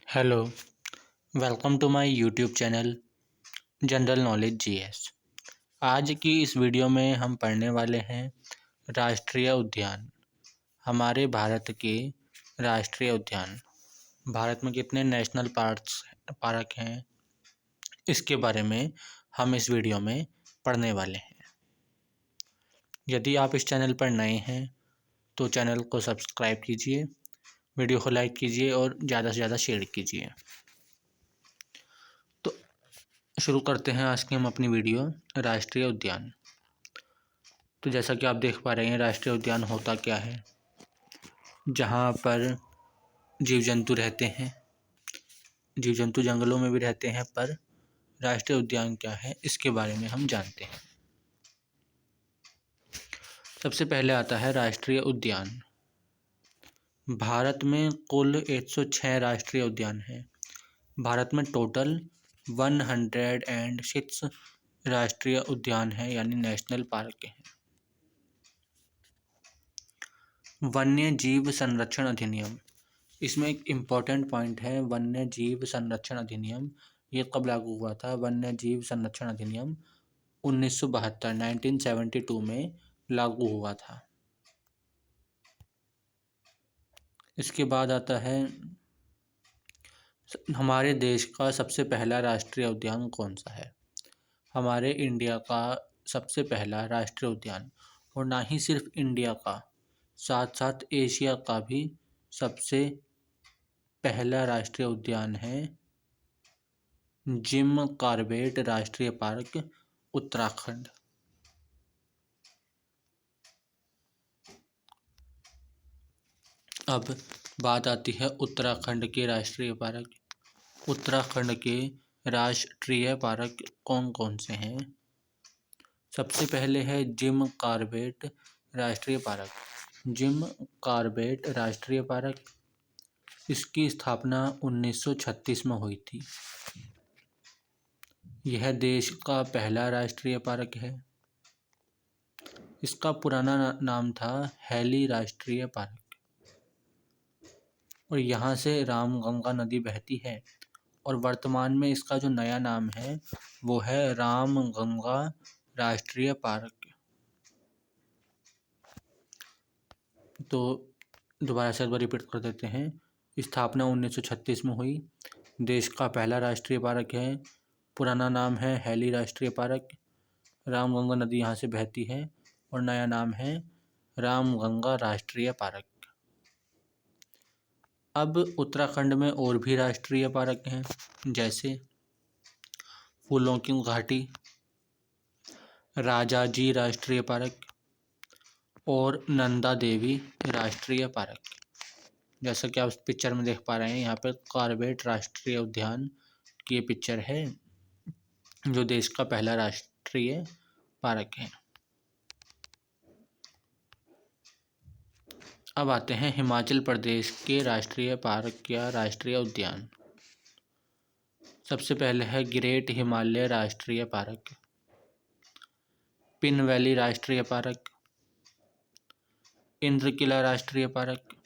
Hello, welcome to my YouTube channel general knowledge GS. आज की इस वीडियो में हम पढ़ने वाले हैं राष्ट्रीय उद्यान। हमारे भारत के राष्ट्रीय उद्यान, भारत में कितने नेशनल पार्क हैं, इसके बारे में हम इस वीडियो में पढ़ने वाले हैं। यदि आप इस चैनल पर नए हैं तो चैनल को सब्सक्राइब कीजिए, वीडियो को लाइक कीजिए और ज़्यादा से ज़्यादा शेयर कीजिए। तो शुरू करते हैं आज की हम अपनी वीडियो राष्ट्रीय उद्यान। तो जैसा कि आप देख पा रहे हैं, राष्ट्रीय उद्यान होता क्या है, जहाँ पर जीव जंतु रहते हैं। जीव जंतु जंगलों में भी रहते हैं, पर राष्ट्रीय उद्यान क्या है इसके बारे में हम जानते हैं। सबसे पहले आता है राष्ट्रीय उद्यान। भारत में कुल 106 राष्ट्रीय उद्यान हैं। भारत में टोटल 106 राष्ट्रीय उद्यान हैं, यानी नेशनल पार्क हैं। वन्य जीव संरक्षण अधिनियम, इसमें एक इम्पॉर्टेंट पॉइंट है। वन्य जीव संरक्षण अधिनियम ये कब लागू हुआ था? वन्य जीव संरक्षण अधिनियम 1972 में लागू हुआ था। इसके बाद आता है हमारे देश का सबसे पहला राष्ट्रीय उद्यान कौन सा है। हमारे इंडिया का सबसे पहला राष्ट्रीय उद्यान, और ना ही सिर्फ इंडिया का, साथ साथ एशिया का भी सबसे पहला राष्ट्रीय उद्यान है जिम कॉर्बेट राष्ट्रीय पार्क, उत्तराखंड। अब बात आती है उत्तराखंड के राष्ट्रीय पार्क। उत्तराखंड के राष्ट्रीय पार्क कौन कौन से हैं? सबसे पहले है जिम कॉर्बेट राष्ट्रीय पार्क। जिम कॉर्बेट राष्ट्रीय पार्क, इसकी स्थापना 1936 में हुई थी। यह देश का पहला राष्ट्रीय पार्क है। इसका पुराना नाम था हैली राष्ट्रीय पार्क, और यहाँ से रामगंगा नदी बहती है। और वर्तमान में इसका जो नया नाम है वो है रामगंगा राष्ट्रीय पार्क। तो दोबारा से एक बार रिपीट कर देते हैं। स्थापना 1936 में हुई। देश का पहला राष्ट्रीय पार्क है। पुराना नाम है हैली राष्ट्रीय पार्क। रामगंगा नदी यहाँ से बहती है, और नया नाम है रामगंगा राष्ट्रीय पार्क। अब उत्तराखंड में और भी राष्ट्रीय पार्क हैं, जैसे फूलों की घाटी, राजाजी राष्ट्रीय पार्क और नंदा देवी राष्ट्रीय पार्क। जैसा कि आप इस पिक्चर में देख पा रहे हैं, यहाँ पर कॉर्बेट राष्ट्रीय उद्यान की ये पिक्चर है, जो देश का पहला राष्ट्रीय पार्क है। अब आते हैं हिमाचल प्रदेश के राष्ट्रीय पार्क या राष्ट्रीय उद्यान। सबसे पहले है ग्रेट हिमालय राष्ट्रीय पार्क, पिन वैली राष्ट्रीय पार्क, इंद्रकिला राष्ट्रीय पार्क।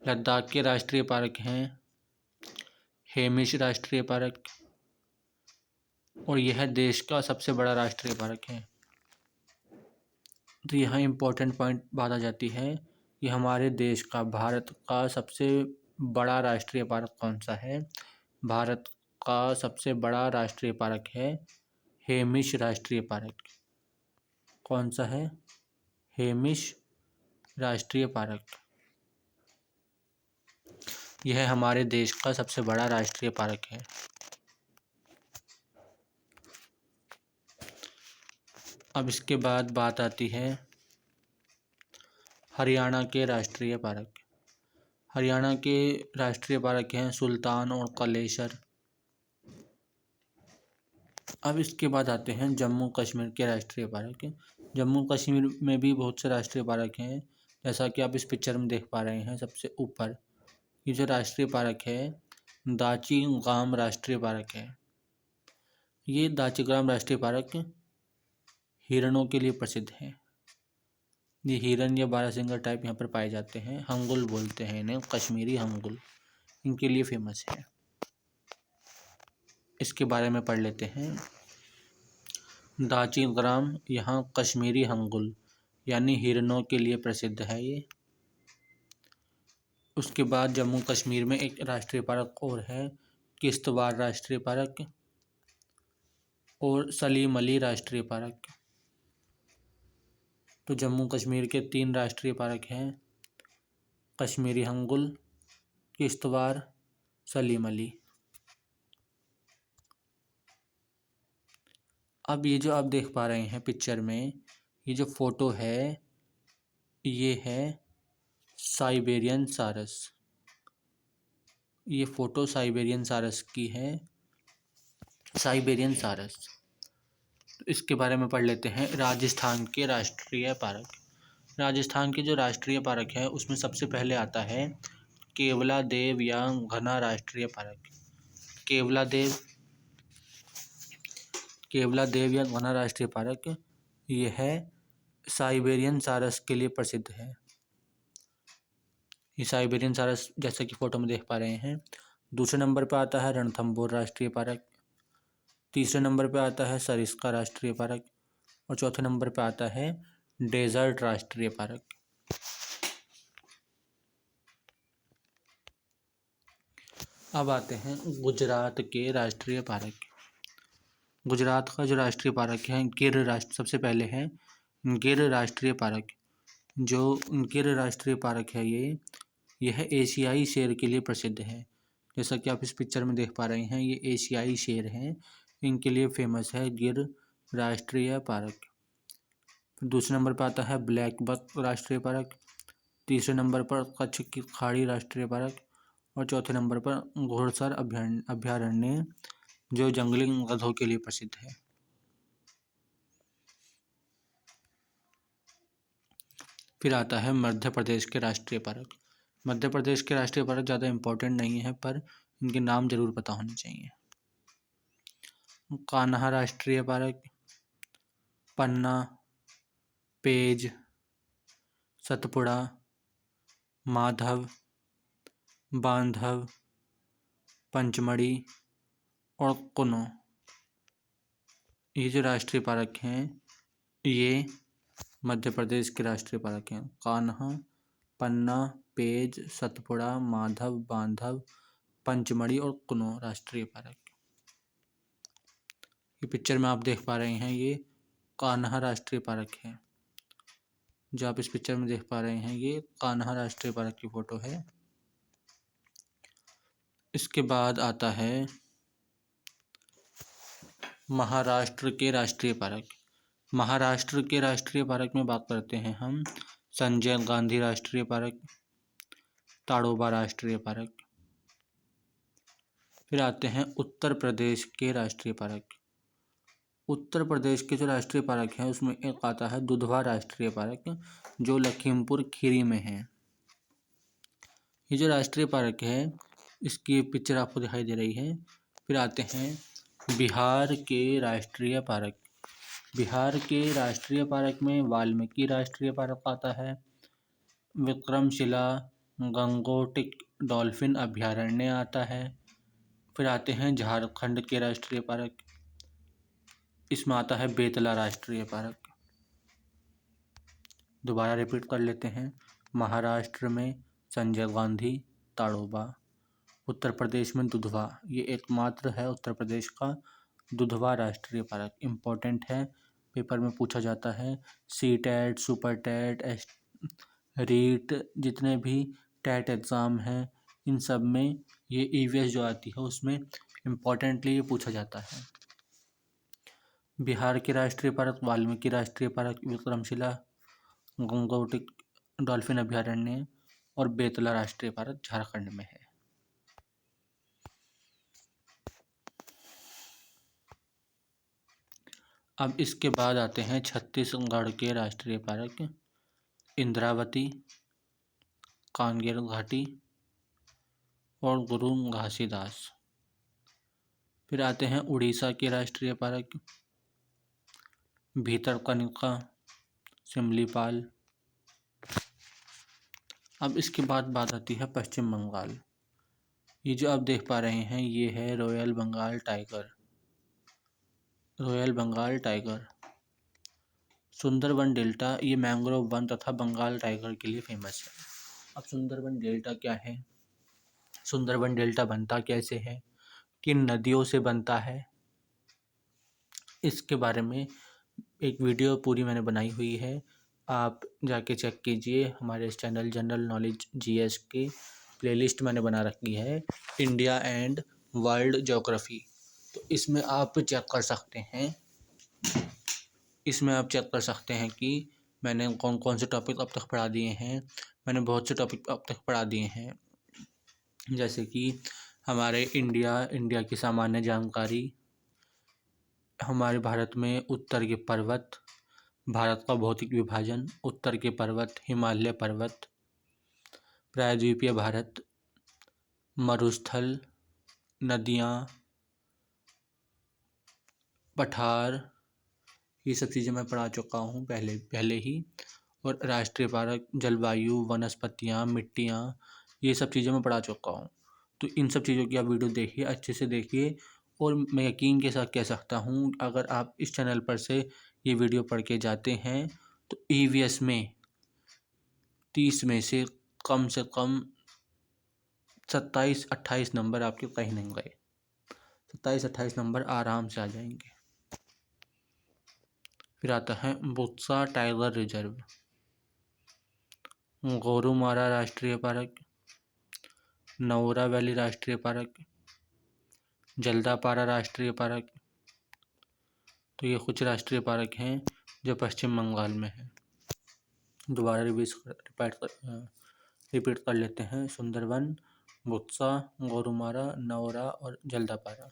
लद्दाख के राष्ट्रीय पार्क हैं हेमिश राष्ट्रीय पार्क, और यह देश का सबसे बड़ा राष्ट्रीय पार्क है। तो यहाँ इम्पोर्टेंट पॉइंट बात आ जाती है कि हमारे देश का, भारत का सबसे बड़ा राष्ट्रीय पार्क कौन सा है। भारत का सबसे बड़ा राष्ट्रीय पार्क है हेमिश राष्ट्रीय पार्क। कौन सा है? हेमिश राष्ट्रीय पार्क। यह हमारे देश का सबसे बड़ा राष्ट्रीय पार्क है। अब इसके बाद बात आती है हरियाणा के राष्ट्रीय पार्क। हरियाणा के राष्ट्रीय पार्क हैं सुल्तान और कलेसर। अब इसके बाद आते हैं जम्मू कश्मीर के राष्ट्रीय पार्क। जम्मू कश्मीर में भी बहुत से राष्ट्रीय पार्क हैं, जैसा कि आप इस पिक्चर में देख पा रहे हैं। सबसे ऊपर ये जो राष्ट्रीय पार्क है दाची गाम राष्ट्रीय पार्क है। ये दाचीग्राम राष्ट्रीय पार्क हिरणों के लिए प्रसिद्ध है। ये हिरन या बारहसिंगा टाइप यहाँ पर पाए जाते हैं। हंगुल बोलते हैं इन्हें, कश्मीरी हंगुल। इनके लिए फेमस है। इसके बारे में पढ़ लेते हैं। दाची ग्राम यहाँ कश्मीरी हंगुल यानी हिरणों के लिए प्रसिद्ध है ये। उसके बाद जम्मू कश्मीर में एक राष्ट्रीय पार्क और है, किश्तवाड़ राष्ट्रीय पार्क और सलीम अली राष्ट्रीय पार्क। तो जम्मू कश्मीर के 3 राष्ट्रीय पार्क हैं, कश्मीरी हंगुल, किश्तवाड़, सलीम अली। अब ये जो आप देख पा रहे हैं पिक्चर में, ये जो फोटो है ये है साइबेरियन सारस। ये फोटो साइबेरियन सारस की है, साइबेरियन सारस। तो इसके बारे में पढ़ लेते हैं। राजस्थान के राष्ट्रीय पार्क। राजस्थान के जो राष्ट्रीय पार्क है उसमें सबसे पहले आता है केवलादेव या घना राष्ट्रीय पार्क। केवलादेव या घना राष्ट्रीय पार्क ये है साइबेरियन सारस के लिए प्रसिद्ध है। ये साइबेरियन सारस जैसा कि फोटो में देख पा रहे हैं। दूसरे नंबर पर आता है रणथंभौर राष्ट्रीय पार्क, तीसरे नंबर पर आता है सरिस्का राष्ट्रीय पार्क और चौथे नंबर पर आता है डेजर्ट राष्ट्रीय पार्क। अब आते हैं गुजरात के राष्ट्रीय पार्क। गुजरात का जो राष्ट्रीय पार्क है सबसे पहले है गिर राष्ट्रीय पार्क। जो गिर राष्ट्रीय पार्क है यह एशियाई शेर के लिए प्रसिद्ध है। जैसा कि आप इस पिक्चर में देख पा रहे हैं, ये एशियाई शेर हैं, इनके लिए फेमस है गिर राष्ट्रीय पार्क। दूसरे नंबर पर आता है ब्लैक बक राष्ट्रीय पार्क, तीसरे नंबर पर कच्छ की खाड़ी राष्ट्रीय पार्क और चौथे नंबर पर घोड़सर अभयारण्य जो जंगली गधों के लिए प्रसिद्ध है। फिर आता है मध्य प्रदेश के राष्ट्रीय पार्क। मध्य प्रदेश के राष्ट्रीय पार्क ज़्यादा इम्पोर्टेंट नहीं है पर इनके नाम जरूर पता होने चाहिए। कान्हा राष्ट्रीय पार्क, पन्ना, पेज, सतपुड़ा, माधव, बांधव, पंचमढ़ी और कुनो। ये जो राष्ट्रीय पार्क हैं ये मध्य प्रदेश के राष्ट्रीय पार्क हैं। कान्हा, पन्ना, पेज, सतपुड़ा, माधव, बांधव, पंचमढ़ी और कुनो राष्ट्रीय पार्क। ये पिक्चर में आप देख पा रहे हैं ये कान्हा राष्ट्रीय पार्क है। जो आप इस पिक्चर में देख पा रहे हैं ये कान्हा राष्ट्रीय पार्क की फोटो है। इसके बाद आता है महाराष्ट्र के राष्ट्रीय पार्क। महाराष्ट्र के राष्ट्रीय पार्क में बात करते हैं हम संजय गांधी राष्ट्रीय पार्क, ताड़ोबा राष्ट्रीय पार्क। फिर आते हैं उत्तर प्रदेश के राष्ट्रीय पार्क। उत्तर प्रदेश के जो राष्ट्रीय पार्क है उसमें एक आता है दुधवा राष्ट्रीय पार्क जो लखीमपुर खीरी में है। ये जो राष्ट्रीय पार्क है इसकी पिक्चर आपको दिखाई दे रही है। फिर आते हैं बिहार के राष्ट्रीय पार्क। बिहार के राष्ट्रीय पार्क में वाल्मीकि राष्ट्रीय पार्क आता है, विक्रमशिला गंगोटिक डॉल्फिन अभयारण्य आता है। फिर आते हैं झारखंड के राष्ट्रीय पार्क, इसमें आता है बेतला राष्ट्रीय पार्क। दोबारा रिपीट कर लेते हैं। महाराष्ट्र में संजय गांधी, ताड़ोबा। उत्तर प्रदेश में दुधवा, ये एकमात्र है उत्तर प्रदेश का दुधवा राष्ट्रीय पार्क। इम्पोर्टेंट है, पेपर में पूछा जाता है। C TET, super TET, REET, जितने भी टेट एग्ज़ाम हैं इन सब में ये ईवीएस जो आती है उसमें इम्पोर्टेंटली ये पूछा जाता है। बिहार के राष्ट्रीय पार्क वाल्मीकि राष्ट्रीय पार्क, विक्रमशिला गंगोटिक डॉल्फिन अभयारण्य और बेतला राष्ट्रीय पार्क झारखंड में है। अब इसके बाद आते हैं छत्तीसगढ़ के राष्ट्रीय पार्क, इंद्रावती, कांगेर घाटी और गुरु घासीदास। फिर आते हैं उड़ीसा के राष्ट्रीय पार्क, भीतरकनिका, सिमलीपाल। अब इसके बाद बात आती है पश्चिम बंगाल। ये जो आप देख पा रहे हैं ये है royal Bengal tiger. Royal Bengal tiger, Sundarban delta ये मैंग्रोव वन तथा बंगाल टाइगर के लिए फेमस है। अब सुंदरबन डेल्टा क्या है, सुंदरबन डेल्टा बनता कैसे है, किन नदियों से बनता है, इसके बारे में एक वीडियो पूरी मैंने बनाई हुई है। आप जाके चेक कीजिए, हमारे इस चैनल जनरल नॉलेज जीएस के प्लेलिस्ट मैंने बना रखी है, इंडिया एंड वर्ल्ड ज्योग्राफी। तो इसमें आप चेक कर सकते हैं, इसमें आप चेक कर सकते हैं कि मैंने कौन कौन से टॉपिक अब तक पढ़ा दिए हैं। मैंने बहुत से टॉपिक अब तक पढ़ा दिए हैं, जैसे कि हमारे इंडिया की सामान्य जानकारी, हमारे भारत में उत्तर के पर्वत, भारत का भौतिक विभाजन, उत्तर के पर्वत, हिमालय पर्वत, प्रायद्वीपीय भारत, मरुस्थल, नदियाँ, पठार, ये सब चीज़ें मैं पढ़ा चुका हूँ पहले ही। और राष्ट्रीय पार्क, जलवायु, वनस्पतियाँ, मिट्टियाँ, ये सब चीज़ें मैं पढ़ा चुका हूँ। तो इन सब चीज़ों की आप वीडियो देखिए, अच्छे से देखिए। और मैं यकीन के साथ कह सकता हूँ, अगर आप इस चैनल पर से ये वीडियो पढ़ के जाते हैं तो ईवीएस में 30 में से कम 27-28 नंबर आपके कहीं नहीं गए, 27-28 नंबर आराम से आ जाएंगे। फिर आता है बुत्सा टाइगर रिजर्व, गोरुमारा राष्ट्रीय पार्क, नौरा वैली राष्ट्रीय पार्क, जल्दापारा राष्ट्रीय पार्क। तो ये कुछ राष्ट्रीय पार्क हैं जो पश्चिम बंगाल में हैं। दोबारा रिपीट कर लेते हैं, सुंदरबन, बुत्सा, गोरुमारा, नौरा और जल्दापारा।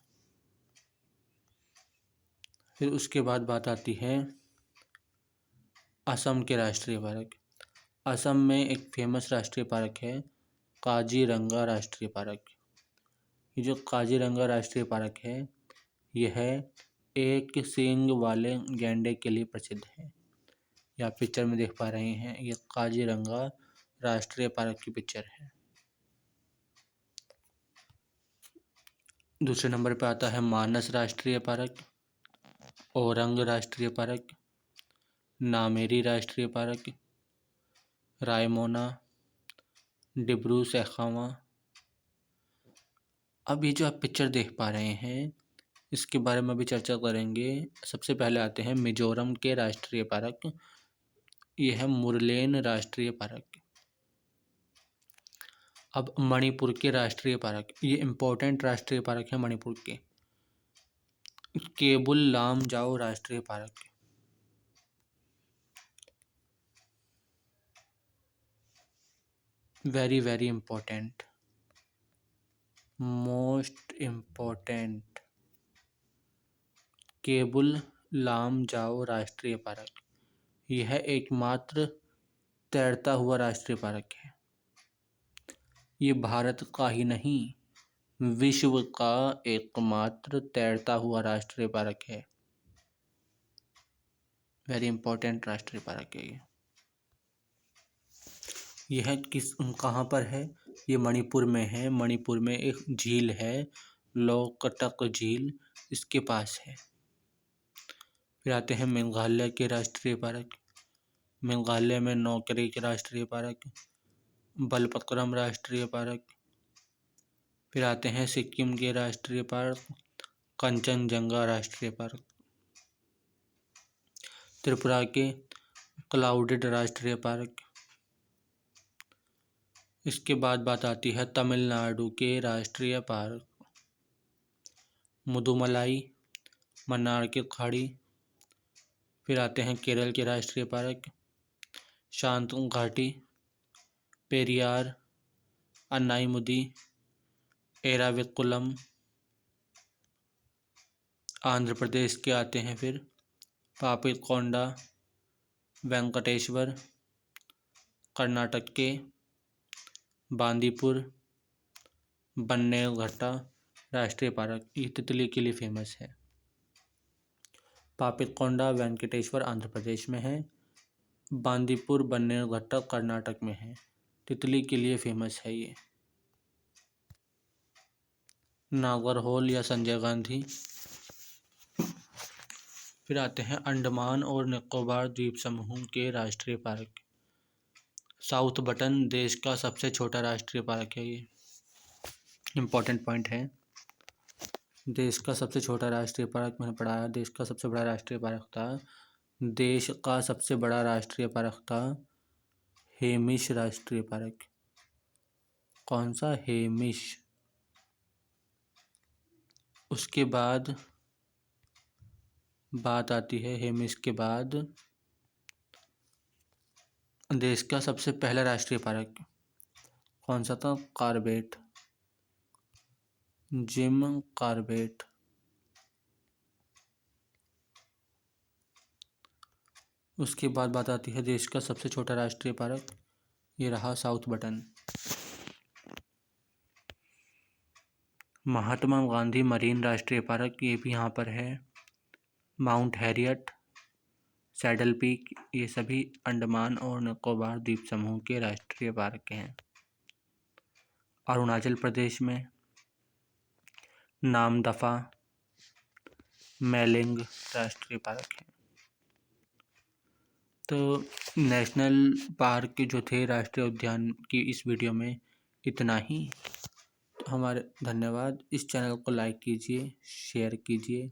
फिर उसके बाद बात आती है असम के राष्ट्रीय पार्क। असम में एक फेमस राष्ट्रीय पार्क है काजीरंगा राष्ट्रीय पार्क। ये जो काजीरंगा राष्ट्रीय पार्क है यह एक सींग वाले गैंडे के लिए प्रसिद्ध है। ये आप पिक्चर में देख पा रहे हैं, ये काजीरंगा राष्ट्रीय पार्क की पिक्चर है। दूसरे नंबर पर आता है मानस राष्ट्रीय पार्क, औरंग राष्ट्रीय पार्क, नामेरी राष्ट्रीय पार्क, रायमोना, डिब्रू सैखावा। अब ये जो आप पिक्चर देख पा रहे हैं इसके बारे में भी चर्चा करेंगे। सबसे पहले आते हैं मिजोरम के राष्ट्रीय पार्क, ये है मुरलेन राष्ट्रीय पार्क। अब मणिपुर के राष्ट्रीय पार्क, ये इम्पोर्टेंट राष्ट्रीय पार्क है मणिपुर के, केबुल लामजाओ राष्ट्रीय park. Very very important, most important, Keibul Lamjao राष्ट्रीय पार्क। यह एकमात्र तैरता हुआ राष्ट्रीय पार्क है। ये भारत का ही नहीं विश्व का एकमात्र तैरता हुआ राष्ट्रीय पार्क है। वेरी इंपॉर्टेंट राष्ट्रीय पार्क है ये। यह कहाँ पर है, ये मणिपुर में है। मणिपुर में एक झील है लोकटक झील, इसके पास है। फिर आते हैं मेघालय के राष्ट्रीय पार्क। मेघालय में नौकरी के राष्ट्रीय पार्क, बलपक्रम राष्ट्रीय पार्क। फिर आते हैं सिक्किम के राष्ट्रीय पार्क, कंचनजंगा राष्ट्रीय पार्क। त्रिपुरा के क्लाउडेड राष्ट्रीय पार्क। इसके बाद बात आती है तमिलनाडु के राष्ट्रीय पार्क, मुदुमलाई, मन्नार की खाड़ी। फिर आते हैं केरल के राष्ट्रीय पार्क, शांत घाटी, पेरियार, अन्नाईमुदी, एराविकुलम। आंध्र प्रदेश के आते हैं फिर पापिकोंडा, वेंकटेश्वर। कर्नाटक के बांदीपुर, बन्नेरघट्टा राष्ट्रीय पार्क, ये तितली के लिए फेमस है। पापिकोंडा, वेंकटेश्वर आंध्र प्रदेश में है, बांदीपुर, बन्नेरघट्टा कर्नाटक में है। तितली के लिए फेमस है ये। नागरहोल या संजय गांधी। फिर आते हैं अंडमान और निकोबार द्वीप समूह के राष्ट्रीय पार्क। साउथ बटन देश का सबसे छोटा राष्ट्रीय पार्क है। ये इम्पोर्टेंट पॉइंट है। देश का सबसे छोटा राष्ट्रीय पार्क मैंने पढ़ाया। देश का सबसे बड़ा राष्ट्रीय पार्क था, देश का सबसे बड़ा राष्ट्रीय पार्क था हेमिश राष्ट्रीय पार्क। कौन सा? हेमिश। उसके बाद बात आती है, हेमिश के बाद देश का सबसे पहला राष्ट्रीय पार्क कौन सा था? Corbett, Jim Corbett. उसके बाद बात आती है देश का सबसे छोटा राष्ट्रीय पार्क, ये रहा south button. Mahatma Gandhi marine राष्ट्रीय पार्क, ये भी यहाँ पर है। माउंट हैरियट, सैडल पीक, ये सभी अंडमान और निकोबार द्वीप समूह के राष्ट्रीय पार्क हैं। अरुणाचल प्रदेश में नामदफा, मेलिंग राष्ट्रीय पार्क है। तो नेशनल पार्क जो थे, राष्ट्रीय उद्यान की इस वीडियो में इतना ही। तो हमारे धन्यवाद। इस चैनल को लाइक कीजिए, शेयर कीजिए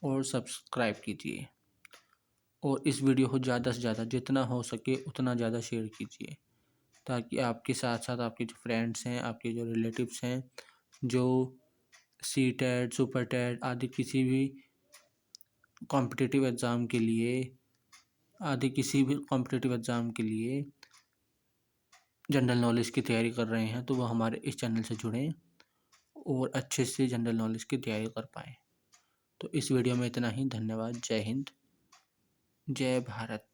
और सब्सक्राइब कीजिए। और इस वीडियो को ज़्यादा से ज़्यादा जितना हो सके उतना ज़्यादा शेयर कीजिए, ताकि आपके साथ साथ आपके जो फ्रेंड्स हैं, आपके जो रिलेटिव्स हैं, जो सी-टेट, सुपर टेट आदि किसी भी कॉम्पिटिटिव एग्ज़ाम के लिए जनरल नॉलेज की तैयारी कर रहे हैं, तो वो हमारे इस चैनल से जुड़ें और अच्छे से जनरल नॉलेज की तैयारी कर पाएँ। तो इस वीडियो में इतना ही। धन्यवाद। जय हिंद, जय भारत।